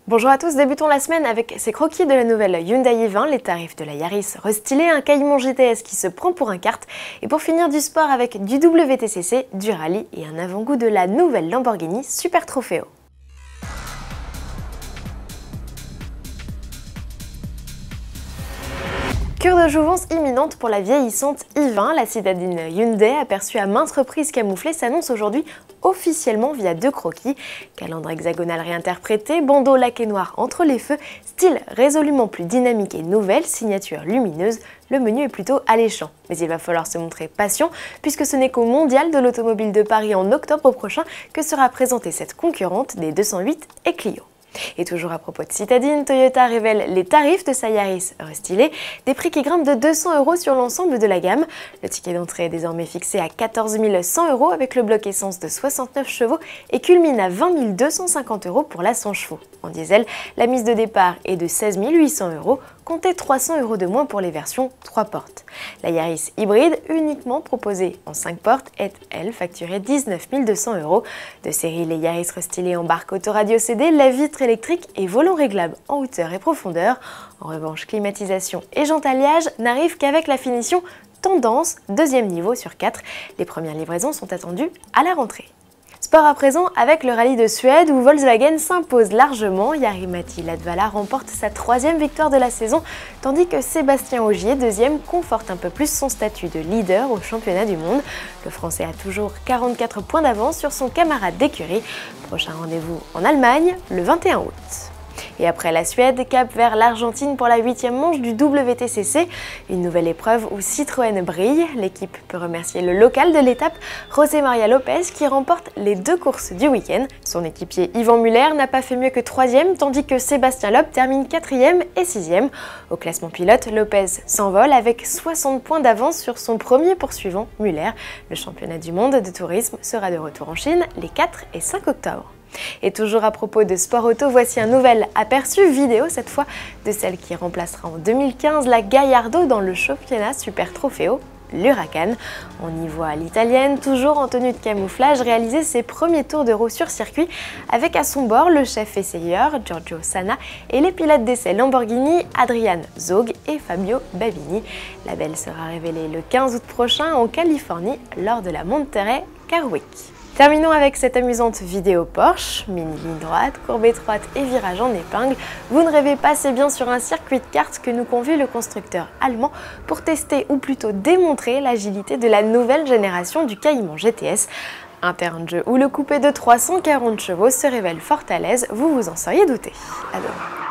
Bonjour à tous, débutons la semaine avec ces croquis de la nouvelle Hyundai i20, les tarifs de la Yaris restylée, un Cayman GTS qui se prend pour un kart, et pour finir du sport avec du WTCC, du rallye et un avant-goût de la nouvelle Lamborghini Super Trofeo. Cure de jouvence imminente pour la vieillissante i20, la citadine Hyundai, aperçue à maintes reprises camouflée, s'annonce aujourd'hui officiellement via deux croquis. Calandre hexagonal réinterprété, bandeau laqué noir entre les feux, style résolument plus dynamique et nouvelle, signature lumineuse, le menu est plutôt alléchant. Mais il va falloir se montrer patient puisque ce n'est qu'au Mondial de l'Automobile de Paris en octobre prochain que sera présentée cette concurrente des 208 et Clio. Et toujours à propos de citadine, Toyota révèle les tarifs de sa Yaris restylée, des prix qui grimpent de 200 € sur l'ensemble de la gamme. Le ticket d'entrée est désormais fixé à 14 100 € avec le bloc essence de 69 chevaux et culmine à 20 250 € pour la 100 chevaux. En diesel, la mise de départ est de 16 800 €, comptez 300 € de moins pour les versions 3 portes. La Yaris hybride, uniquement proposée en 5 portes, est, elle, facturée 19 200 €. De série, les Yaris restylées embarquent autoradio CD, la vitre électrique et volant réglable en hauteur et profondeur. En revanche, climatisation et jantalliage n'arrivent qu'avec la finition Tendance, deuxième niveau sur 4. Les premières livraisons sont attendues à la rentrée. Sport à présent avec le rallye de Suède où Volkswagen s'impose largement. Jari-Matti Latvala remporte sa 3e victoire de la saison, tandis que Sébastien Ogier, 2e, conforte un peu plus son statut de leader au championnat du monde. Le Français a toujours 44 points d'avance sur son camarade d'écurie. Prochain rendez-vous en Allemagne, le 21 août. Et après la Suède, cap vers l'Argentine pour la 8e manche du WTCC. Une nouvelle épreuve où Citroën brille. L'équipe peut remercier le local de l'étape, José María López, qui remporte les 2 courses du week-end. Son équipier Yvan Muller n'a pas fait mieux que 3e, tandis que Sébastien Loeb termine 4e et 6e. Au classement pilote, López s'envole avec 60 points d'avance sur son premier poursuivant, Muller. Le championnat du monde de tourisme sera de retour en Chine les 4 et 5 octobre. Et toujours à propos de sport auto, voici un nouvel aperçu vidéo, cette fois de celle qui remplacera en 2015 la Gallardo dans le championnat Super Trofeo, l'Huracan. On y voit l'italienne, toujours en tenue de camouflage, réaliser ses premiers tours d'Euro sur circuit avec à son bord le chef essayeur Giorgio Sanna et les pilotes d'essai Lamborghini Adrian Zog et Fabio Bavini. La belle sera révélée le 15 août prochain en Californie lors de la Monterey Car Week. Terminons avec cette amusante vidéo Porsche, mini ligne droite, courbe étroite et virage en épingle. Vous ne rêvez pas, c'est bien sur un circuit de kart que nous convie le constructeur allemand pour tester ou plutôt démontrer l'agilité de la nouvelle génération du Cayman GTS. Un terrain de jeu où le coupé de 340 chevaux se révèle fort à l'aise, vous vous en seriez douté. À demain.